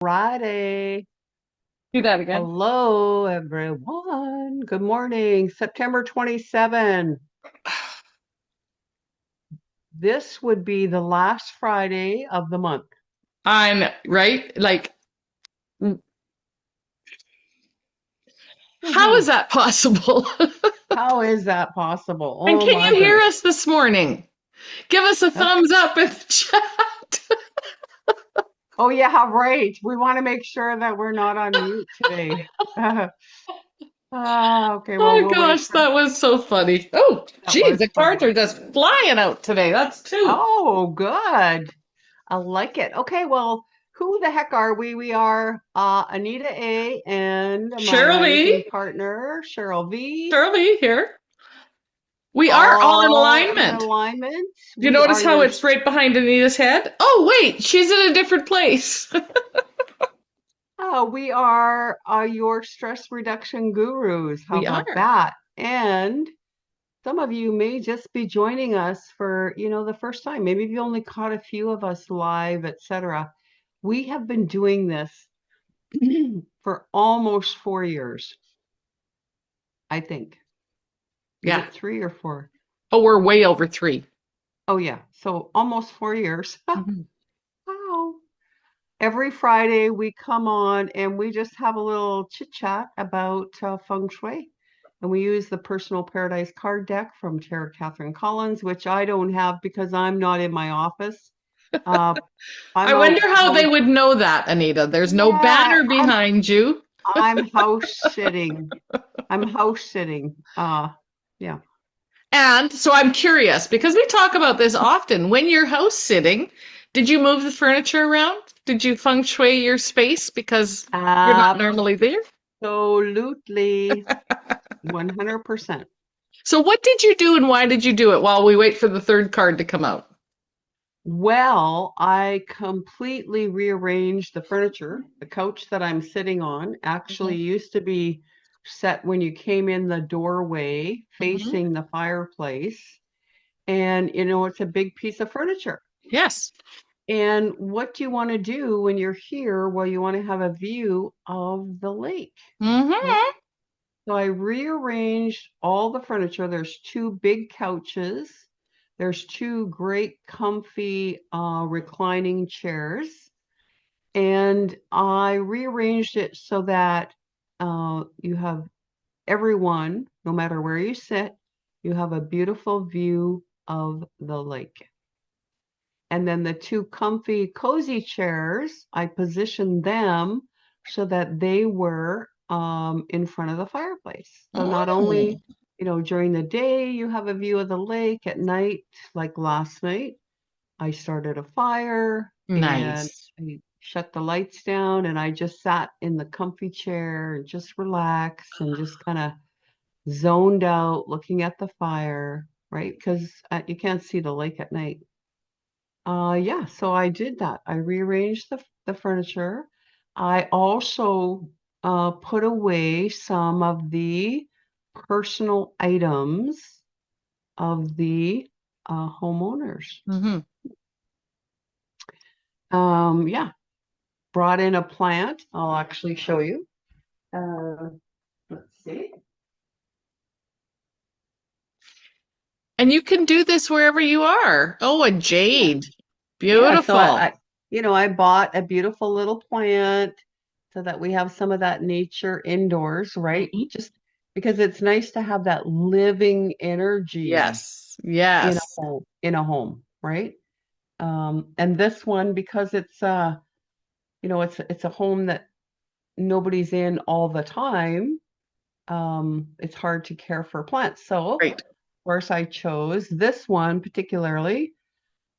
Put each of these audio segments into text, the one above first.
Friday. Do that again. Hello, everyone. Good morning. September 27. This would be the last Friday of the month. I'm right. Like, how is Mhm. that possible? How is that possible? And Oh can my you hear goodness. us this morning? Give us a That's, thumbs up in the chat. oh yeah, right. We want to make sure that we're not on mute today. Okay, well, Oh we'll wait gosh, for that was so funny. Oh, that geez, was the cards funny. are just flying out today. That's two. Oh, good. I like it. Okay, well, who the heck are we? We are Anita A. and my Shirley, managing partner, Cheryl V. Shirley here. We are all in All in alignment. alignment. You We notice are how your it's right behind Anita's head? Oh, wait, she's in a different place. we are your stress reduction gurus. How We about are. that? And some of you may just be joining us for, the first time. Maybe you only caught a few of us live, etc. We have been doing this for almost 4 years, I think. Is Yeah. it 3 or 4? Oh, we're way over three. Oh, yeah. So almost 4 years. Mhm. Wow. Every Friday we come on and we just have a little chit chat about Feng Shui. And we use the Personal Paradise card deck from Tara Catherine Collins, which I don't have because I'm not in my office. Uh, I I'm wonder out how they house. would know that, Anita. There's no Yeah, banner behind you. I'm house sitting. I'm house sitting. Yeah. And so I'm curious because we talk about this often. When you're house sitting, did you move the furniture around? Did you feng shui your space because you're not normally there? Absolutely. 100%. So what did you do and why did you do it while we wait for the third card to come out? Well, I completely rearranged the furniture. The couch that I'm sitting on actually Mhm. used to be set when you came in the doorway Mhm. facing the fireplace. And, it's a big piece of furniture. Yes. And what do you want to do when you're here? Well, you want to have a view of the lake, right? Mhm. So I rearranged all the furniture. There's two big couches. There's two great comfy reclining chairs. And I rearranged it so that you have everyone, no matter where you sit, you have a beautiful view of the lake. And then the two comfy, cozy chairs, I positioned them so that they were in front of the fireplace. So not only, Mm. during the day, you have a view of the lake at night, like last night, I started a fire and Nice. I shut the lights down and I just sat in the comfy chair and just relaxed and just kind of zoned out looking at the fire, right? Because you can't see the lake at night. Yeah, so I did that. I rearranged the furniture. I also put away some of the personal items of the homeowners. Mhm. Yeah, brought in a plant. I'll actually show you. Uh, let's see. And you can do this wherever you are. Oh, a Yeah, jade. yeah. So Beautiful. I bought a beautiful little plant so that we have some of that nature indoors, right? Mhm. Just because it's nice to have that living energy Yes. in a Yes. home, right? And this one, because it's a home that nobody's in all the time, it's hard to care for plants. So, of Great. course, I chose this one particularly.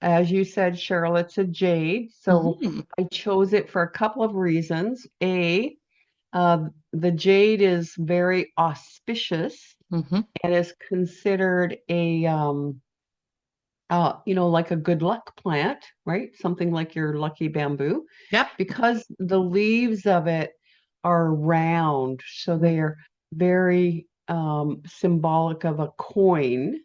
As you said, Cheryl, it's a jade. So Mhm. I chose it for a couple of reasons. The jade is very auspicious Mhm. and is considered like a good luck plant, right? Something like your lucky bamboo, Yep. because the leaves of it are round, so they are very symbolic of a coin.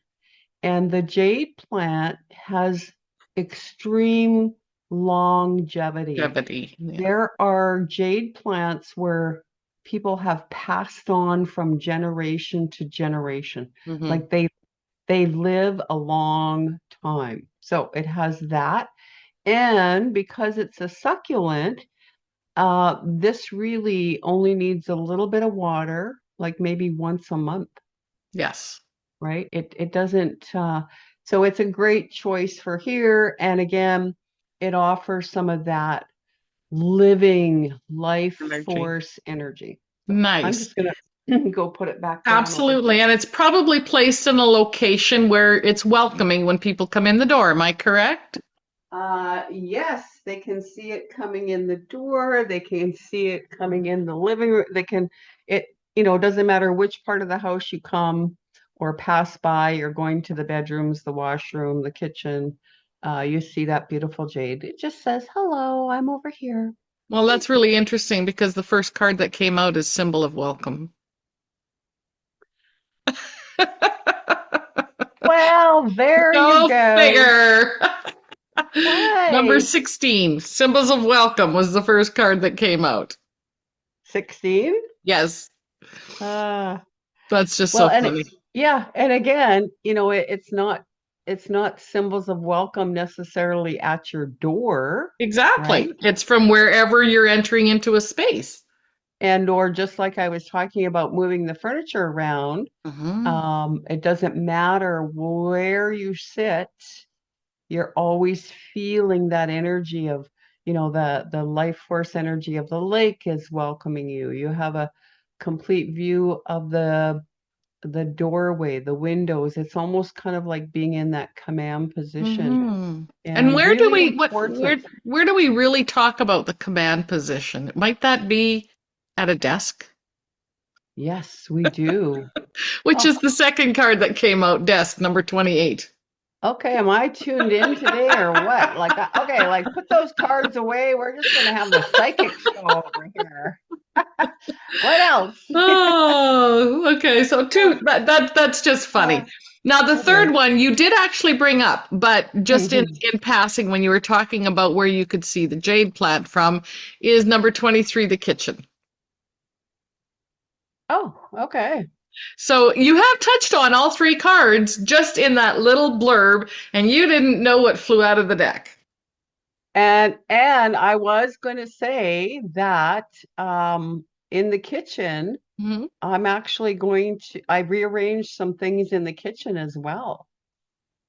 And the jade plant has extreme longevity. Longevity. Yeah. There are jade plants where people have passed on from generation to generation. Hmm. Like they live a long time. So it has that. And because it's a succulent, this really only needs a little bit of water, like maybe once a month, Yes. right? It doesn't so it's a great choice for here. And again, it offers some of that living life Energy. force energy. So I'm Nice. just gonna go put it back down over Absolutely. here. And it's probably placed in a location where it's welcoming when people come in the door. Am I correct? Yes, they can see it coming in the door. They can see it coming in the living room. It, doesn't matter which part of the house you come or pass by. You're going to the bedrooms, the washroom, the kitchen. You see that beautiful jade. It just says, "Hello, I'm over here." Well, that's really interesting because the first card that came out is symbol of welcome. Well, there you Go go. figure. Number Hey, 16, symbols of welcome was the first card that came out. 16. Yes, Uh, that's just Well, so and funny. yeah, and again, it's not symbols of welcome necessarily at your door, Exactly. right? It's from wherever you're entering into a space. And or just like I was talking about moving the furniture around, Hmm. it doesn't matter where you sit, you're always feeling that energy of, the life force energy of the lake is welcoming you. You have a complete view of the doorway, the windows. It's almost kind of like being in that command position Hmm. And and really important. where do we really talk about the command position? Might that be at a desk? Yes, we do. Which Oh, is the second card that came out, desk number 28. okay. Am I tuned in today or what? Like, okay, like put those cards away. We're just going to have the psychic show over here. What else? Oh, okay. So Uh, that's just funny. uh, Now the it third is. one you did actually bring up, but just Mhm. in passing when you were talking about where you could see the jade plant from, is number 23, the kitchen. Oh, okay. So you have touched on all three cards just in that little blurb, and you didn't know what flew out of the deck. And I was going to say that in the kitchen, Mhm. I rearranged some things in the kitchen as well.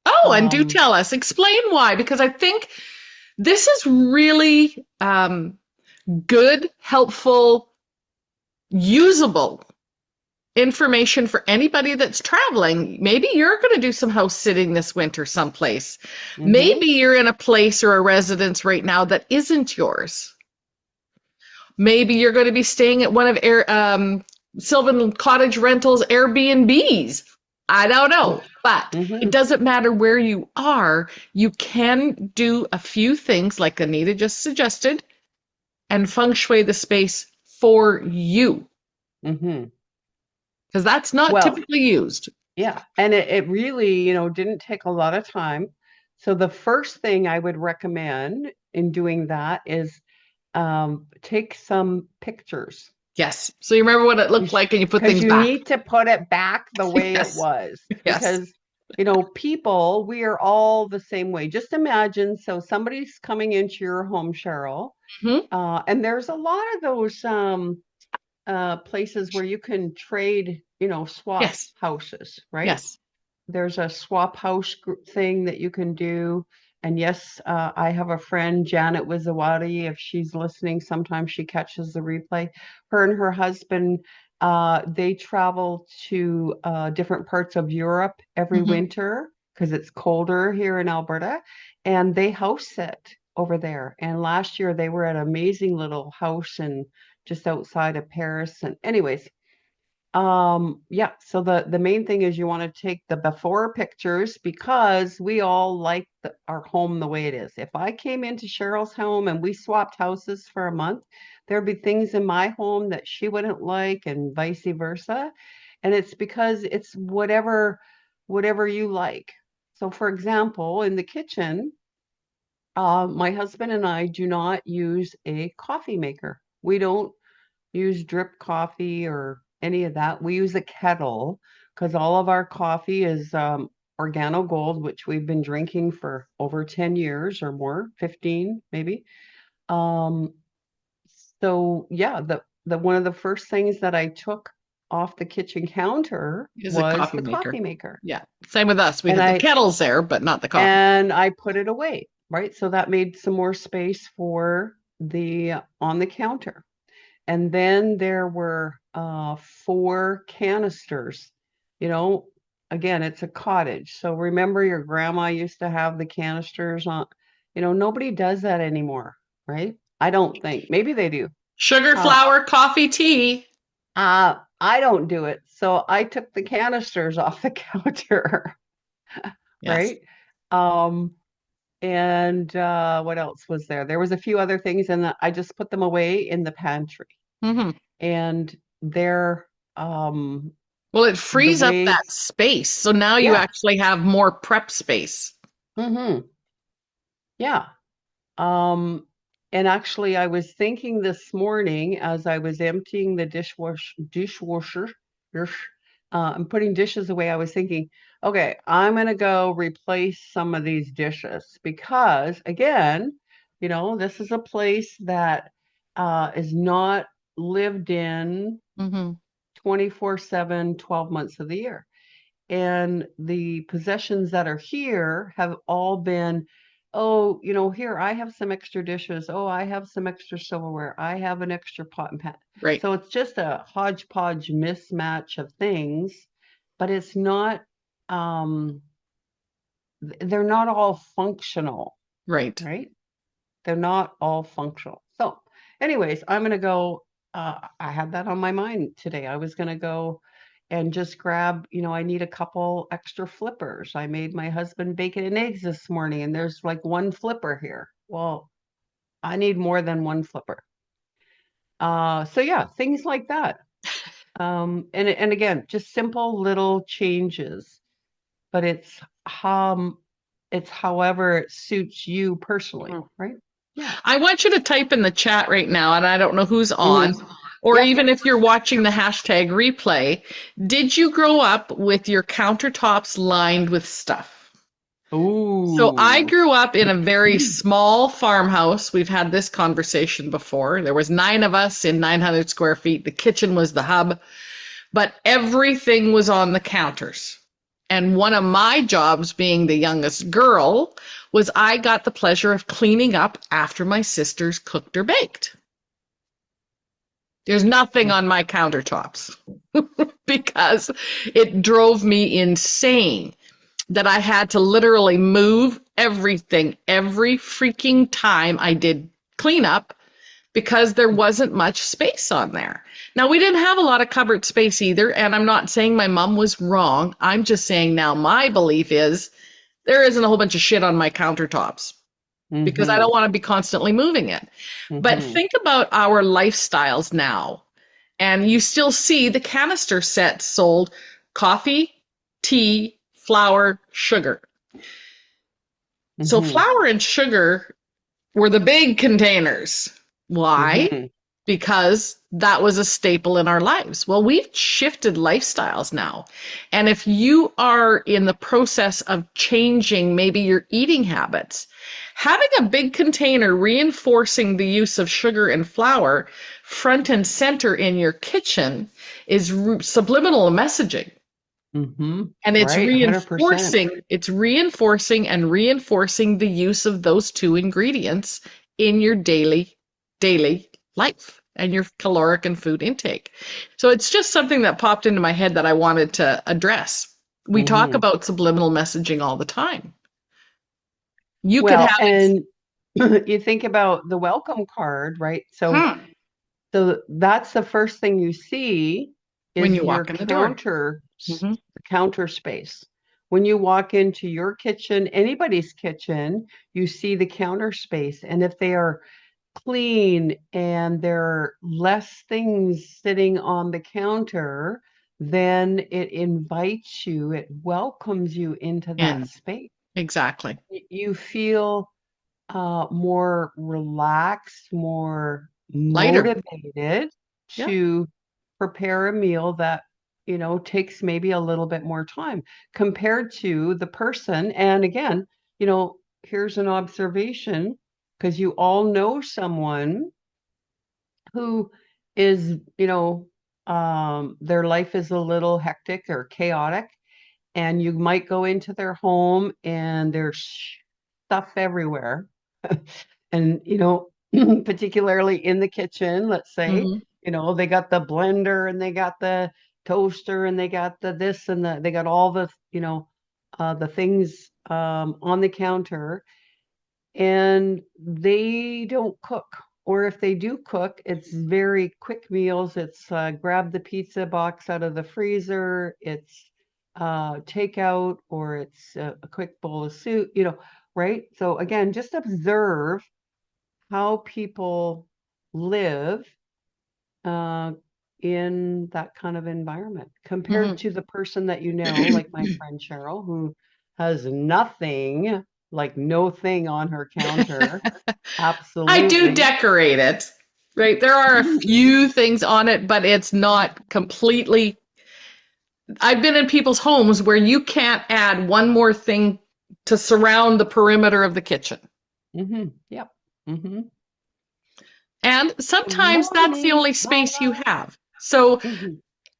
Oh, and do Um, tell us, explain why, because I think this is really good, helpful, usable information for anybody that's traveling. Maybe you're going to do some house sitting this winter someplace. mhm, Maybe you're in a place or a residence right now that isn't yours. Maybe you're going to be staying at one of Sylvan Cottage Rentals Airbnbs. I don't know. But it mhm. doesn't matter where you are. You can do a few things like Anita just suggested and feng shui the space for you Mhm. because that's not Well, typically used. yeah, and it really, didn't take a lot of time. So the first thing I would recommend in doing that is take some pictures. Yes. So you remember what it looked like and you put Because things you back. need to put it back the way it Yes. was. Yes. Because, people, we are all the same way. Just imagine, so somebody's coming into your home, Cheryl, Hmm. and there's a lot of those places where you can trade, swap Yes. houses, right? Yes. There's a swap house thing that you can do. And yes, I have a friend, Janet Wizawati. If she's listening, sometimes she catches the replay. Her and her husband, they travel to different parts of Europe every Hmm. winter because it's colder here in Alberta, and they house sit over there. And last year they were at an amazing little house and just outside of Paris. And anyways, yeah, so the main thing is you want to take the before pictures because we all like our home the way it is. If I came into Cheryl's home and we swapped houses for a month, there'd be things in my home that she wouldn't like and vice versa. And it's because it's whatever you like. So for example, in the kitchen, My husband and I do not use a coffee maker. We don't use drip coffee or any of that. We use a kettle because all of our coffee is Organo Gold, which we've been drinking for over 10 years or more, 15 maybe. Um, so yeah, the one of the first things that I took off the kitchen counter Is a was coffee the maker. coffee maker. Yeah. Same with us. We And had the I kettles there, but not the coffee. and I put it away, right? So that made some more space for the on the counter. And then there were four canisters. You know, again, it's a cottage. So remember your grandma used to have the canisters on, nobody does that anymore, right? I don't think. Maybe they do. Sugar, Uh, flour, coffee, tea. I don't do it. So I took the canisters off the counter, Yes. right? Um, and what else was there? There was a few other things, and I just put them away in the pantry. Hmm. And they're um, Well, it the frees up way, that space. So now you yeah, actually have more prep space. hmm yeah. Um, and actually, I was thinking this morning as I was emptying the dishwasher, and putting dishes away, I was thinking, okay, I'm gonna go replace some of these dishes because, again, this is a place that is not lived in Hmm. 24/7, 12 months of the year. And the possessions that are here have all been, oh, here, I have some extra dishes. Oh, I have some extra silverware. I have an extra pot and pan. Right. So it's just a hodgepodge mismatch of things, but it's not, um, they're not all functional, Right. right? They're not all functional. So, anyways, I'm going to go. I had that on my mind today. I was going to go and just grab, I need a couple extra flippers. I made my husband bacon and eggs this morning, and there's like one flipper here. Well, I need more than one flipper. So yeah, things like that. And again, just simple little changes, but it's however it suits you personally, Mhm. right? Yeah. I want you to type in the chat right now, and I don't know who's on, Hmm. or Yep. even if you're watching the hashtag replay, did you grow up with your countertops lined with stuff? So I Ooh. grew up in a very small farmhouse. We've had this conversation before. There was 9 of us in 900 square feet. The kitchen was the hub, but everything was on the counters. And one of my jobs, being the youngest girl, was I got the pleasure of cleaning up after my sisters cooked or baked. There's nothing on my countertops because it drove me insane that I had to literally move everything every freaking time I did cleanup because there wasn't much space on there. Now, we didn't have a lot of cupboard space either, and I'm not saying my mom was wrong. I'm just saying now my belief is there isn't a whole bunch of shit on my countertops because I Mm-hmm. don't want to be constantly moving it. But Mm-hmm. think about our lifestyles now, and you still see the canister sets sold: coffee, tea, flour, sugar. So Mm-hmm. flour and sugar were the big containers. Why? Mm-hmm. Because that was a staple in our lives. Well, we've shifted lifestyles now. And if you are in the process of changing maybe your eating habits, having a big container reinforcing the use of sugar and flour front and center in your kitchen is subliminal messaging. Mm-hmm. And it's Right, 100%. reinforcing the use of those two ingredients in your daily life and your caloric and food intake. So it's just something that popped into my head that I wanted to address. We talk Mm-hmm. about subliminal messaging all the time. You could Well, have it. and you think about the welcome card, right? So Hmm, so that's the first thing you see when is you your walk in the door. Hmm. counter space. When you walk into your kitchen, anybody's kitchen, you see the counter space. And if they are clean and there are less things sitting on the counter, then it invites it welcomes you into that In space. exactly. You feel more relaxed, more Lighter. motivated Yeah. to prepare a meal that, takes maybe a little bit more time compared to the person. And again, here's an observation because you all know someone who is, their life is a little hectic or chaotic, and you might go into their home and there's stuff everywhere. And, particularly in the kitchen, let's say, Hmm. they got the blender and they got the toaster and they got the this and they got all the, the things on the counter, and they don't cook. Or if they do cook, it's very quick meals. It's grab the pizza box out of the freezer, it's takeout, or it's a quick bowl of soup, right? So again, just observe how people live uh, in that kind of environment compared Hmm. to the person that like my friend Cheryl, who has nothing, like no thing on her counter. I do Absolutely. decorate it, right? There are a few things on it, but it's not completely. I've been in people's homes where you can't add one more thing to surround the perimeter of the kitchen. Yep. hmm And Good sometimes that's the morning, only my space you love. have. So hmm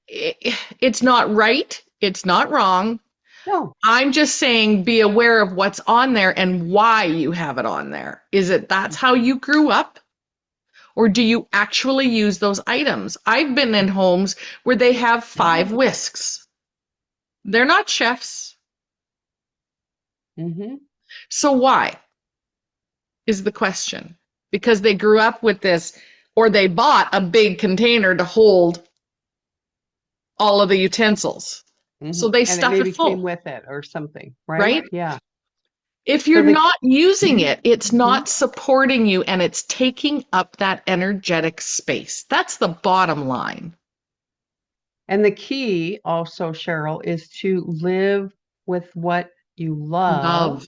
it's not right, it's not wrong. No. I'm just saying be aware of what's on there and why you have it on there. Is it that's how you grew up? Or do you actually use those items? I've been in homes where they have hmm 5 whisks. They're not chefs. hmm So why is the question? Because they grew up with this, or they bought a big container to hold all of the utensils. So they And it stuff it maybe came full, with it or something, right? right? Yeah. If So you're the not using it, it's Mhm. not supporting you and it's taking up that energetic space. That's the bottom line. And the key also, Cheryl, is to live with what you love, Love.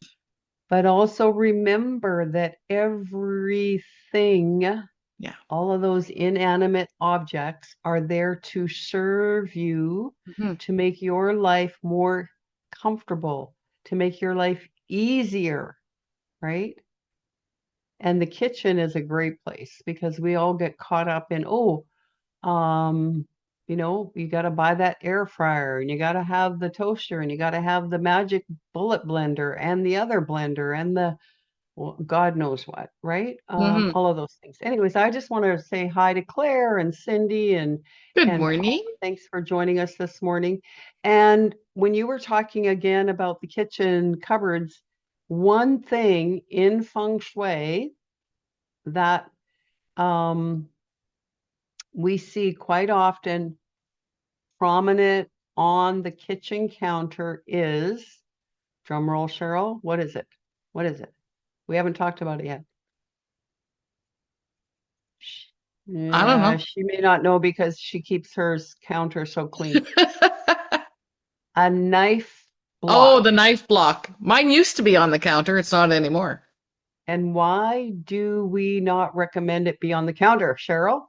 but also remember that everything, Yeah. all of those inanimate objects, are there to serve you, Mhm. to make your life more comfortable, to make your life easier, right? And the kitchen is a great place because we all get caught up in, um, you got to buy that air fryer and you got to have the toaster and you got to have the magic bullet blender and the other blender and the, well, God knows what, right? Mhm. All of those things. Anyways, I just want to say hi to Claire and Cindy Good and Paul. morning. Thanks for joining us this morning. And when you were talking again about the kitchen cupboards, one thing in Feng Shui that um, we see quite often prominent on the kitchen counter is, drum roll, Cheryl, what is it? What is it? We haven't talked about it yet. I don't Yeah, know. she may not know because she keeps her counter so clean. A knife Oh, block. the knife block. Mine used to be on the counter. It's not anymore. And why do we not recommend it be on the counter, Cheryl?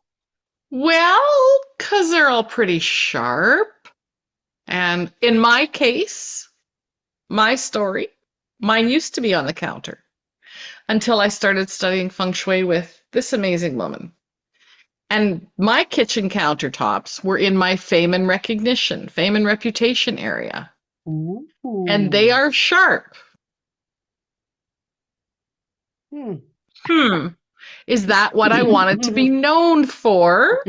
Well, because they're all pretty sharp. And in my case, my story, mine used to be on the counter until I started studying feng shui with this amazing woman. And my kitchen countertops were in my fame and reputation area. And they Ooh. are sharp. Hmm. Hmm. Is that what I wanted to be known for?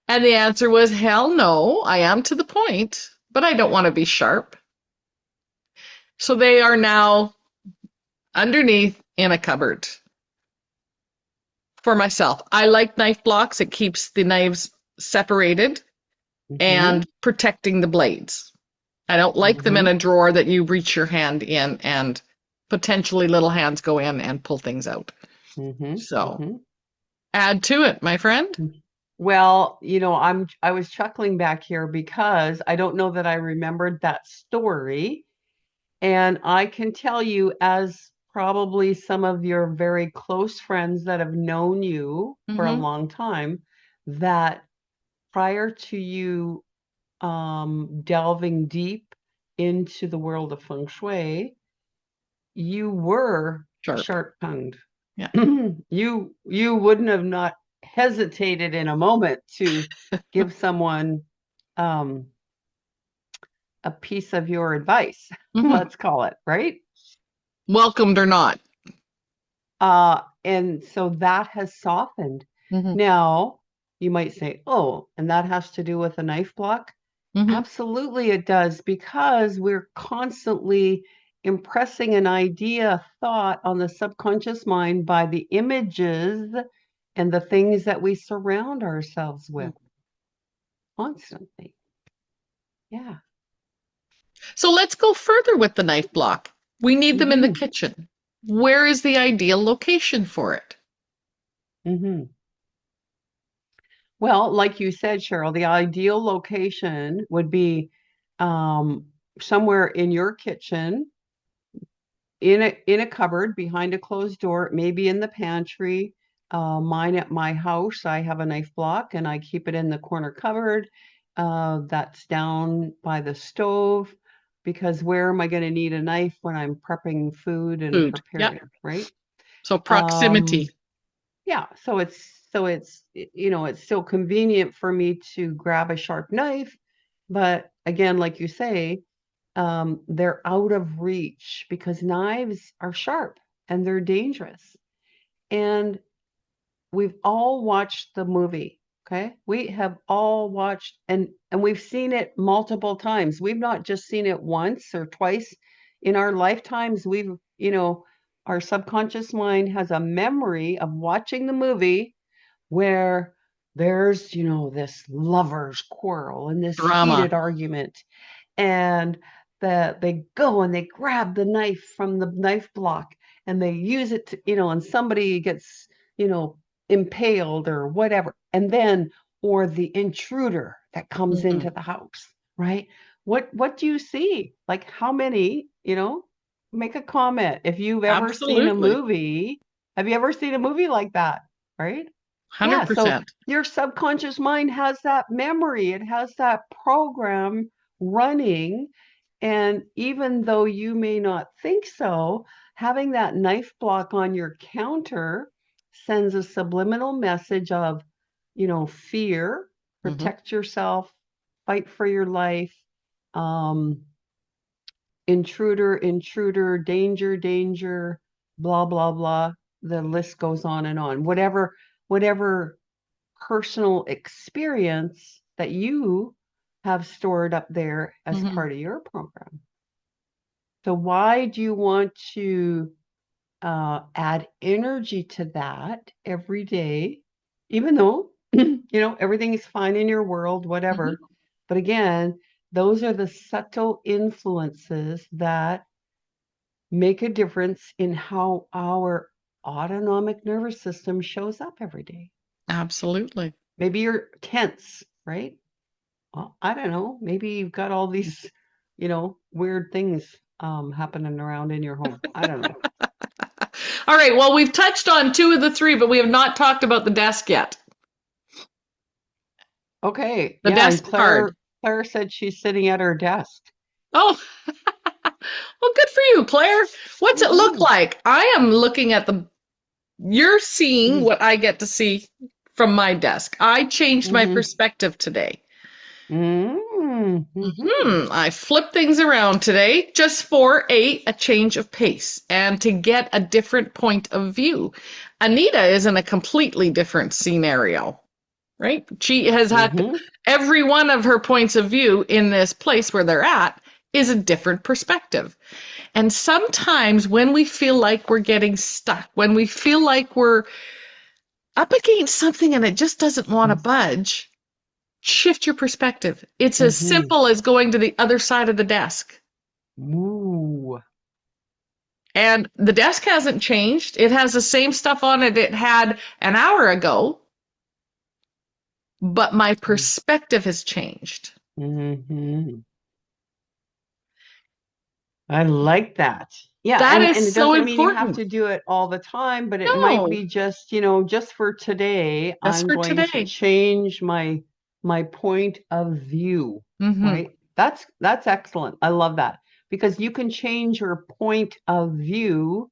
And the answer was hell no. I am to the point, but I don't want to be sharp. So they are now underneath in a cupboard for myself. I like knife blocks. It keeps the knives separated hmm and protecting the blades. I don't like them in hmm a drawer that you reach your hand in and potentially little hands go in and pull things out. hmm So hmm add to it, my friend. Well, I was chuckling back here because I don't know that I remembered that story. And I can tell you, as probably some of your very close friends that have known you for a Mm-hmm. long time that prior to you delving deep into the world of Feng Shui, you were Sharp. sharp-tongued. Yeah. You wouldn't have not hesitated in a moment to give someone um, a piece of your advice, Mm-hmm. let's call it, right? Welcomed or not. And so that has softened. Mm-hmm. Now, you might say, oh, and that has to do with a knife block? Mm-hmm. Absolutely, it does, because we're constantly impressing an idea, thought on the subconscious mind by the images and the things that we surround ourselves with constantly. Yeah. So let's go further with the knife block. We need them in the Hmm. kitchen. Where is the ideal location for it? Hmm. Well, like you said, Cheryl, the ideal location would be um, somewhere in your kitchen, in a cupboard behind a closed door, maybe in the pantry. Mine at my house, I have a knife block and I keep it in the corner cupboard. That's down by the stove, because where am I going to need a knife when I'm prepping food and Food. Yep. preparing, right? So Um, proximity. yeah, it's still convenient for me to grab a sharp knife, but again, like you say, they're out of reach because knives are sharp and they're dangerous. And we've all watched the movie, okay? We have all watched, and we've seen it multiple times. We've not just seen it once or twice in our lifetimes. Our subconscious mind has a memory of watching the movie where there's, this lovers quarrel and this Drama. heated argument, and they go and they grab the knife from the knife block and they use it to, and somebody gets, you know, impaled or whatever. And then, or the intruder that comes Mm-hmm. into the house, right? What do you see? Like how many, make a comment if you've ever seen a Absolutely. movie. Have you ever seen a movie like that? Right? Yeah, so 100%. your subconscious mind has that memory, it has that program running. And even though you may not think so, having that knife block on your counter sends a subliminal message of, fear, Mm-hmm. protect yourself, fight for your life, um, intruder, intruder, danger, danger, blah, blah, blah. The list goes on and on. Whatever personal experience that you have stored up there as Mm-hmm. part of your program. So, why do you want to add energy to that every day, even though, everything is fine in your world, Mm-hmm. whatever? But again, those are the subtle influences that make a difference in how our autonomic nervous system shows up every day. Absolutely. Maybe you're tense, right? Well, I don't know. Maybe you've got all these, weird things happening around in your home. I don't know. All right. Well, we've touched on two of the three, but we have not talked about the desk yet. Okay. The Yeah, and desk card. Claire said she's sitting at her desk. Oh, well, good for you, Claire. What's it look Hmm. like? I am looking at the, you're seeing what I get to see from my desk. I changed my Hmm. perspective today. Hmm. Hmm. I flipped things around today just for a change of pace and to get a different point of view. Anita is in a completely different scenario, right? She has had Hmm. every one of her points of view in this place where they're at is a different perspective. And sometimes when we feel like we're getting stuck, when we feel like we're up against something and it just doesn't want to budge, shift your perspective. It's as Hmm. simple as going to the other side of the desk. Ooh. And the desk hasn't changed. It has the same stuff on it it had an hour ago, but my perspective has changed. Hmm. I like that. Yeah, That and is it so doesn't mean you have important. to do it all the time, but it might No, be just, just for today, that's I'm for going to today. change my point of view, Hmm. right? That's excellent. I love that because you can change your point of view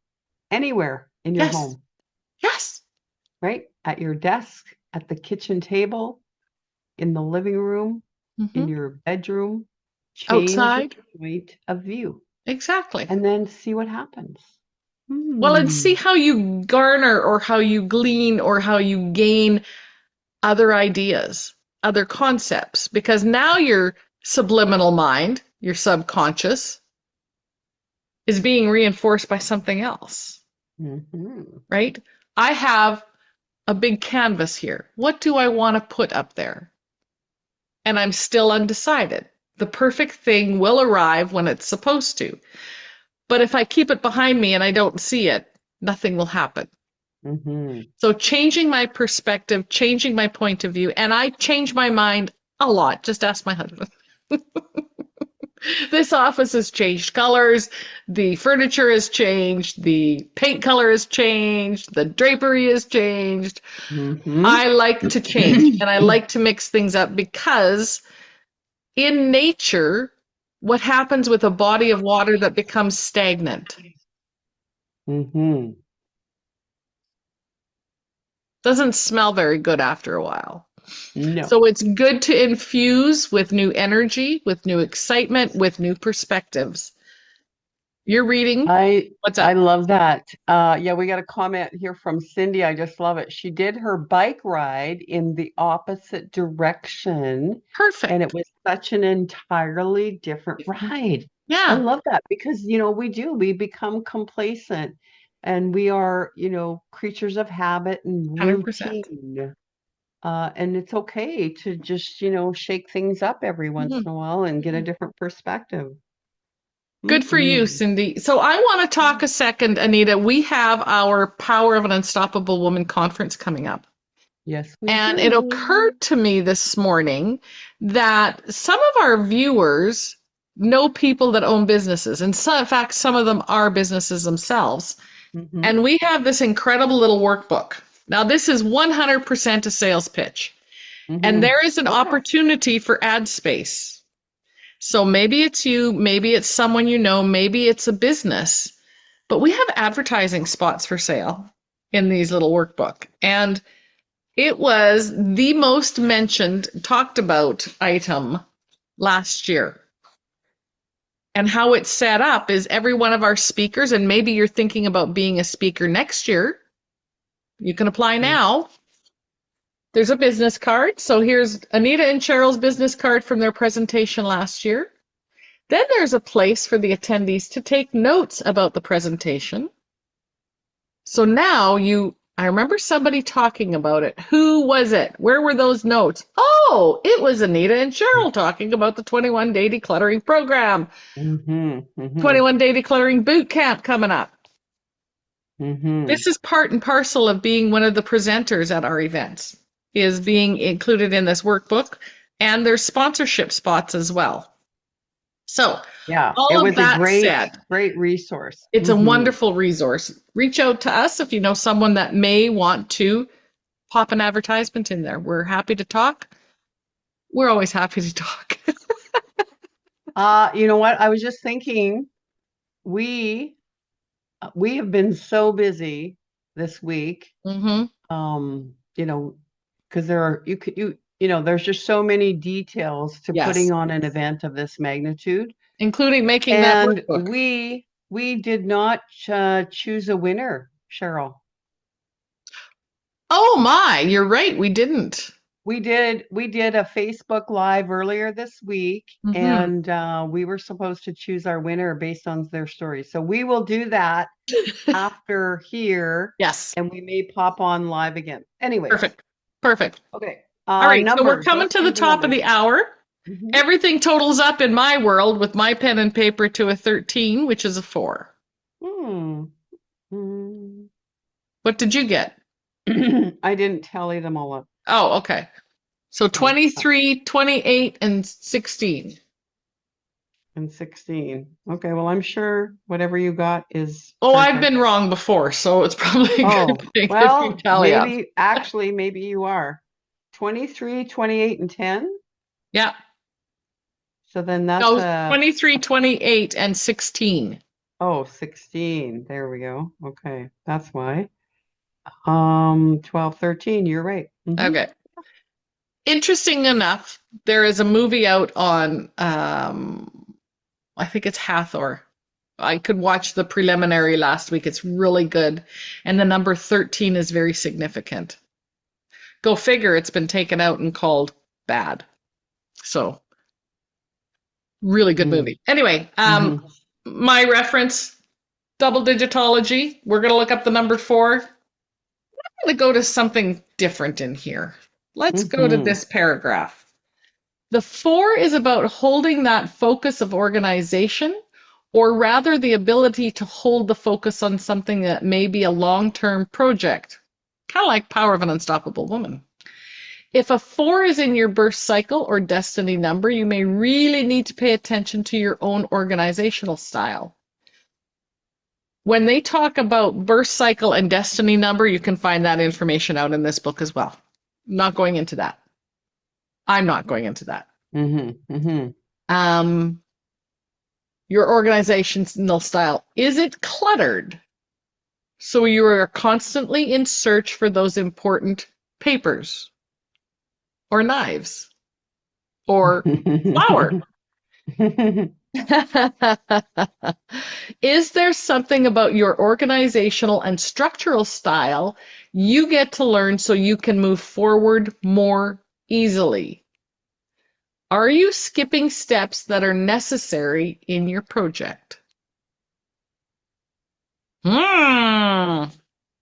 anywhere in your Yes, home, yes. right? At your desk, at the kitchen table, in the living room, in Hmm. your bedroom. Change your Outside, point of view exactly. and then see what happens. Well, and see Hmm. how you garner or how you glean or how you gain other ideas, other concepts, because now your subliminal mind, your subconscious, is being reinforced by something else, Hmm. right? I have a big canvas here. What do I want to put up there? And I'm still undecided. The perfect thing will arrive when it's supposed to. But if I keep it behind me and I don't see it, nothing will happen. Hmm. So changing my perspective, changing my point of view, and I change my mind a lot. Just ask my husband. This office has changed colors, the furniture has changed, the paint color has changed, the drapery has changed. Hmm. I like to change and I like to mix things up because in nature, what happens with a body of water that becomes stagnant? Hmm. Doesn't smell very good after a while. No. So it's good to infuse with new energy, with new excitement, with new perspectives. You're reading. I What's I up? love that. Yeah, we got a comment here from Cindy. I just love it. She did her bike ride in the opposite direction, and it Perfect. was such an entirely different ride. I Yeah, love that because, we become complacent and we are, creatures of habit and 100%. routine. And it's okay to just, shake things up every once Mhm. in a while and get a Mhm. different perspective. Good for you, Hmm. Cindy. So I want to talk a second, Anita. We have our Power of an Unstoppable Woman conference coming up. Yes, we And it do. occurred to me this morning that some of our viewers know people that own businesses. And in fact, some of them are businesses themselves. Hmm. And we have this incredible little workbook. Now, this is 100% a sales pitch. And Hmm. there is an Okay. opportunity for ad space. So maybe it's you, maybe it's someone you know, maybe it's a business. But we have advertising spots for sale in these little workbook. And it was the most mentioned, talked about item last year. And how it's set up is every one of our speakers, and maybe you're thinking about being a speaker next year, you can apply now. There's a business card. So here's Anita and Cheryl's business card from their presentation last year. Then there's a place for the attendees to take notes about the presentation. So now I remember somebody talking about it. Who was it? Where were those notes? Oh, it was Anita and Cheryl talking about the 21-day decluttering program, Hmm. Hmm. 21-day decluttering boot camp coming up. Hmm. This is part and parcel of being one of the presenters at our events, is being included in this workbook, and there's sponsorship spots as well. So, Yeah, it all of was a that great, said, great resource. it's a Hmm. wonderful resource. Reach out to us if you know someone that may want to pop an advertisement in there. We're happy to talk. We're always happy to talk. You know what? I was just thinking we we have been so busy this week. Hmm. You know, because there are there's just so many details to Yes, putting on an event of this magnitude. including making that And workbook. we did not choose a winner, Cheryl. Oh my, you're right. We didn't. We did a Facebook Live earlier this week, Hmm. and we were supposed to choose our winner based on their story. So we will do that after here, Yes, and we may pop on live again. Anyways, perfect. Perfect. okay. All right, so we're Numbers. coming Let's to the do the top of numbers. the hour. Hmm. Everything totals up in my world with my pen and paper to a 13, which is a 4. Hmm. Hmm. What did you get? I didn't tally them all up. Oh, okay. So So 23, 28, and 16. and 16. Okay, well, I'm sure whatever you got is Oh, I've perfect. been wrong before, so it's probably a good Oh, thing if you well, tally up. maybe, actually, maybe you are. 23, 28, and 10. Yeah. So then that's No, a, 23, 28, and 16. oh, 16. There we go. Okay, that's why. 12, 13. You're right. Okay. Interesting enough, there is a movie out on, I think it's Hathor. I could watch the preliminary last week. It's really good. And the number 13 is very significant. Go figure, it's been taken out and called bad. So, really good Mm-hmm. movie. Anyway, my reference, double digitology. We're going to look up the number 4. I'm going to go to something different in here. Let's go to Mm-hmm. this paragraph. The 4 is about holding that focus of organization, or rather the ability to hold the focus on something that may be a long-term project, kind of like Power of an Unstoppable Woman. If a 4 is in your birth cycle or destiny number, you may really need to pay attention to your own organizational style. When they talk about birth cycle and destiny number, you can find that information out in this book as well. Not going into that. I'm not going into that. Mm-hmm. Mm-hmm. Um, your organizational style. Is it cluttered? So you are constantly in search for those important papers or knives or flour. Is there something about your organizational and structural style you get to learn so you can move forward more easily? Are you skipping steps that are necessary in your project? Hmm.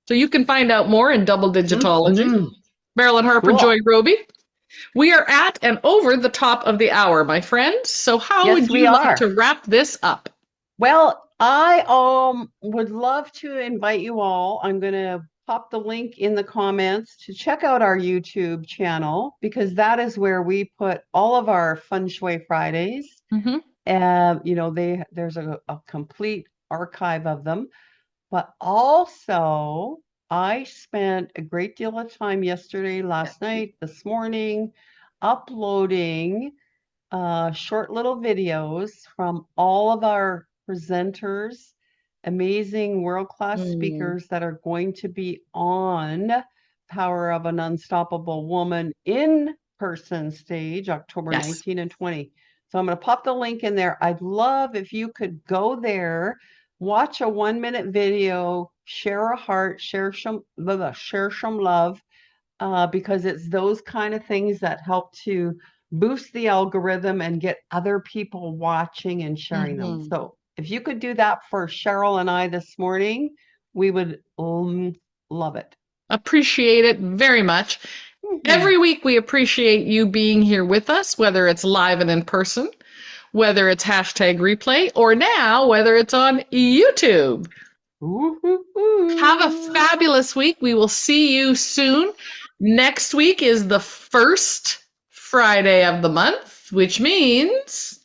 So you can find out more in double digitology. Mm-hmm. Marilyn Harper, Joy Cool. Roby. We are at and over the top of the hour, my friend. So how Yes, would we you like are. to wrap this up? Well, I would love to invite you all. I'm going to pop the link in the comments to check out our YouTube channel because that is where we put all of our Feng Shui Fridays. Mm-hmm. There's a complete archive of them. But also, I spent a great deal of time yesterday, last night, this morning, uploading short little videos from all of our presenters, amazing world-class Mm, speakers that are going to be on Power of an Unstoppable Woman in person stage, October yes. 19 and 20. So I'm going to pop the link in there. I'd love if you could go there, watch a 1-minute video, share a heart, share some love, because it's those kind of things that help to boost the algorithm and get other people watching and sharing them. Mm-hmm. So if you could do that for Cheryl and I this morning, we would love it. Appreciate it very much. Mhm. Every week we appreciate you being here with us, whether it's live and in person, whether it's hashtag replay, or now whether it's on YouTube. Have a Ooh. fabulous week. We will see you soon. Next week is the first Friday of the month, which means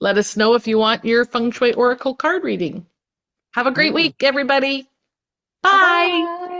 let us know if you want your Feng Shui Oracle card reading. Have a great Mm. week, everybody. Bye Bye. bye.